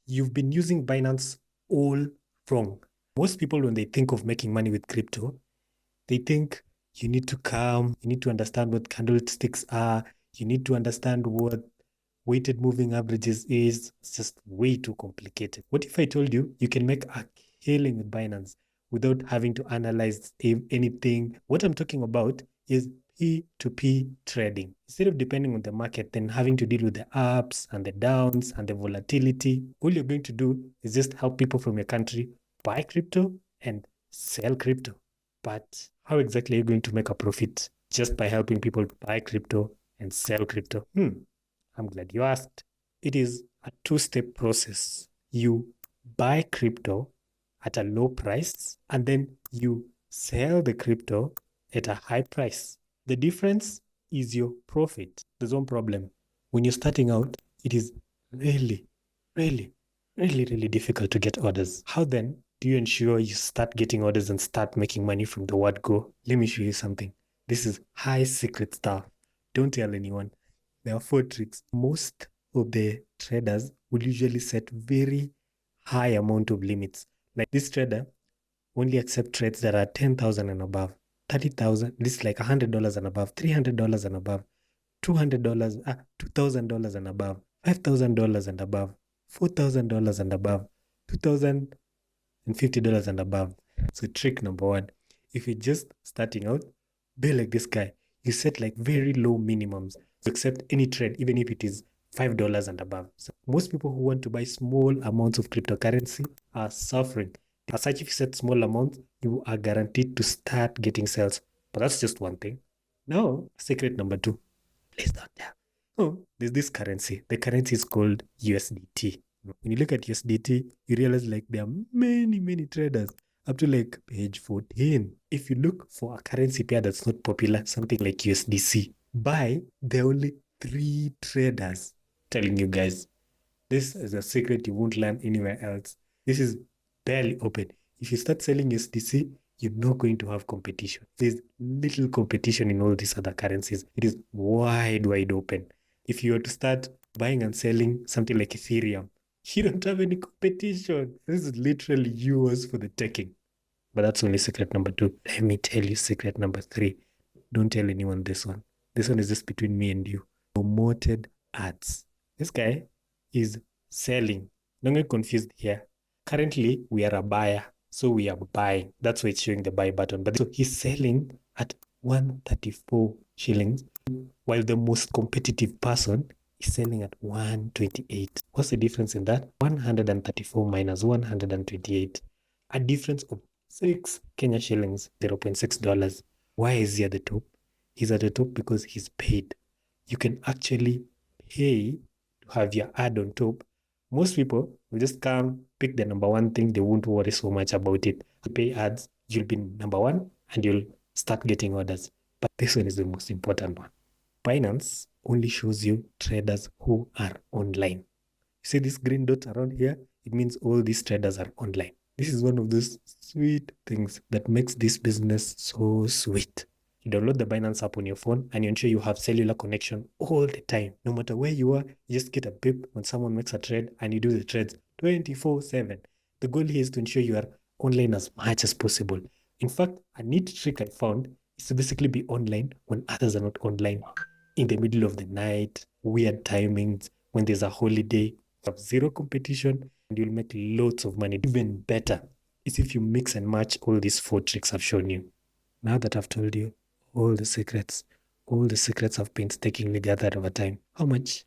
you've been using Binance all wrong. Most people, when they think of making money with crypto, they think you need to you need to understand what candlesticks are, you need to understand what weighted moving averages is. It's just way too complicated. What if I told you you can make a killing with Binance without having to analyze anything? What I'm talking about is P2P trading. Instead of depending on the market, then having to deal with the ups and the downs and the volatility, all you're going to do is just help people from your country buy crypto and sell crypto. But how exactly are you going to make a profit just by helping people buy crypto and sell crypto? I'm glad you asked. It is a two-step process. You buy crypto at a low price and then you sell the crypto at a high price. The difference is your profit. There's one problem. When you're starting out, it is really, really, really difficult to get orders. How then do you ensure you start getting orders and start making money from the word go? Let me show you something. This is high secret stuff. Don't tell anyone. There are 4 tricks. Most of the traders will usually set very high amount of limits. Like this trader only accept trades that are 10,000 and above, 30,000, this is like $100 and above, $300 and above, $200, $2,000 and above, $5,000 and above, $4,000 and above, $2,050 and above. So trick number 1, if you're just starting out, be like this guy. You set like very low minimums to accept any trade, even if it is $5 and above. So most people who want to buy small amounts of cryptocurrency are suffering. As such, if you set small amounts, you are guaranteed to start getting sales. But that's just one thing. Now, secret number 2. Please don't tell. Oh, there's this currency. The currency is called USDT. When you look at USDT, you realize like there are many traders up to like page 14. If you look for a currency pair that's not popular, something like USDC, there are only 3 traders. Telling you guys, this is a secret you won't learn anywhere else. This is barely open. If you start selling USDC, you're not going to have competition. There's little competition in all these other currencies. It is wide open. If you were to start buying and selling something like Ethereum, you don't have any competition. This is literally yours for the taking. But that's only secret number 2. Let me tell you secret number 3. Don't tell anyone this one. This one is just between me and you. Promoted ads. This guy is selling. Don't get confused here. Currently, we are a buyer, so we are buying. That's why it's showing the buy button. But so he's selling at 134 shillings, while the most competitive person is selling at 128. What's the difference in that? 134 minus 128. A difference of 6 Kenya shillings, $0.6. Why is he at the top? He's at the top because he's paid. You can actually pay to have your ad on top. Most people will just come, pick the number 1 thing. They won't worry so much about it. You pay ads, you'll be number 1 and you'll start getting orders. But this one is the most important one. Binance only shows you traders who are online. You see this green dot around here? It means all these traders are online. This is one of those sweet things that makes this business so sweet. You download the Binance app on your phone and you ensure you have cellular connection all the time. No matter where you are, you just get a beep when someone makes a trade and you do the trades 24/7. The goal here is to ensure you are online as much as possible. In fact, a neat trick I found is to basically be online when others are not online. In the middle of the night, weird timings, when there's a holiday, you have zero competition and you'll make lots of money. Even better is if you mix and match all these 4 tricks I've shown you. Now that I've told you all the secrets I've painstakingly gathered over time, how much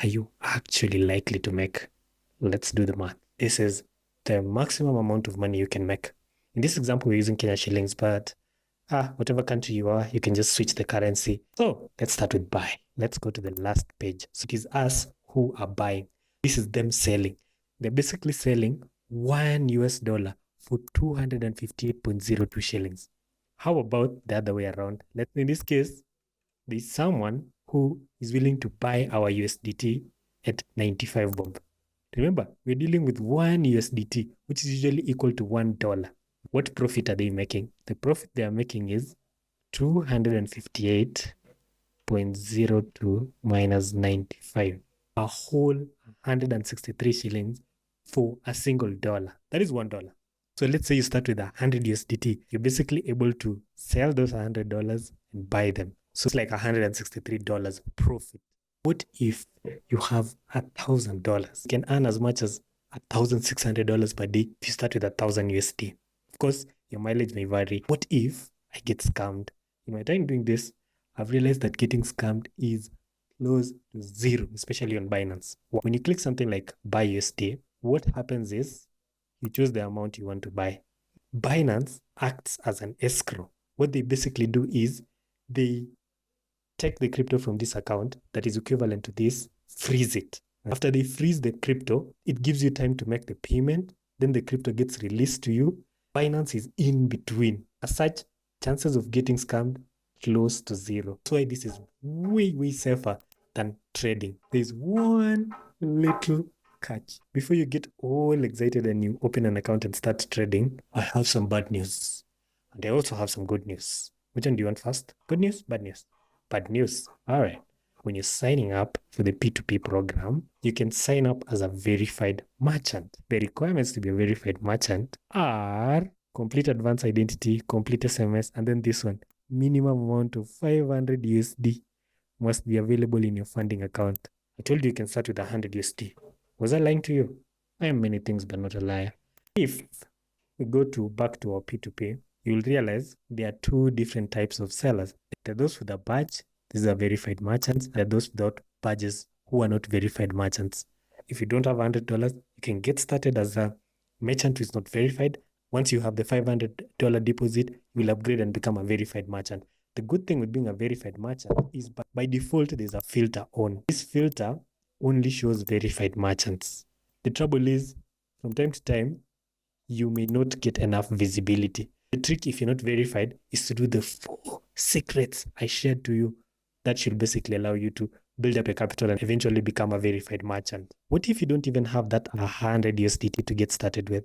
are you actually likely to make? Let's do the math. This is the maximum amount of money you can make. In this example, we're using Kenya shillings, but whatever country you are, you can just switch the currency. So let's start with buy. Let's go to the last page. So it is us who are buying. This is them selling. They're basically selling $1 for 258.02 shillings. How about the other way around? In this case, there's someone who is willing to buy our USDT at 95 bob. Remember, we're dealing with 1 USDT, which is usually equal to $1. What profit are they making? The profit they are making is 258.02 minus 95. A whole 163 shillings for a single dollar. That is $1. So let's say you start with 100 USDT. You're basically able to sell those $100 and buy them. So it's like $163 profit. What if you have $1,000? You can earn as much as $1,600 per day if you start with 1,000 USD. Of course, your mileage may vary. What if I get scammed? In my time doing this, I've realized that getting scammed is close to zero, especially on Binance. When you click something like buy USD, what happens is you choose the amount you want to buy. Binance acts as an escrow. What they basically do is they take the crypto from this account that is equivalent to this, freeze it. After they freeze the crypto, it gives you time to make the payment. Then the crypto gets released to you. Binance is in between. As such, chances of getting scammed close to zero. That's why this is way, way safer than trading. There's one little catch. Before you get all excited and you open an account and start trading, I have some bad news. And I also have some good news. Which one do you want first? Good news? Bad news? Bad news. All right. When you're signing up for the P2P program, you can sign up as a verified merchant. The requirements to be a verified merchant are complete advanced identity, complete SMS, and then this one, minimum amount of 500 USD must be available in your funding account. I told you can start with 100 USD. Was I lying to you? I am many things, but not a liar. If we go back to our P2P, you'll realize there are two different types of sellers. There are those with a badge. These are verified merchants. There are those without badges who are not verified merchants. If you don't have $100, you can get started as a merchant who is not verified. Once you have the $500 deposit, you will upgrade and become a verified merchant. The good thing with being a verified merchant is by default, there's a filter on. This filter only shows verified merchants. The trouble is, from time to time, you may not get enough visibility. The trick, if you're not verified, is to do the 4 secrets I shared to you. That should basically allow you to build up a capital and eventually become a verified merchant. What if you don't even have that 100 USDT to get started with?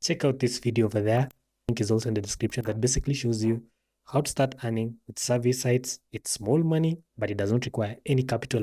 Check out this video over there. Link is also in the description that basically shows you how to start earning with survey sites. It's small money, but it does not require any capital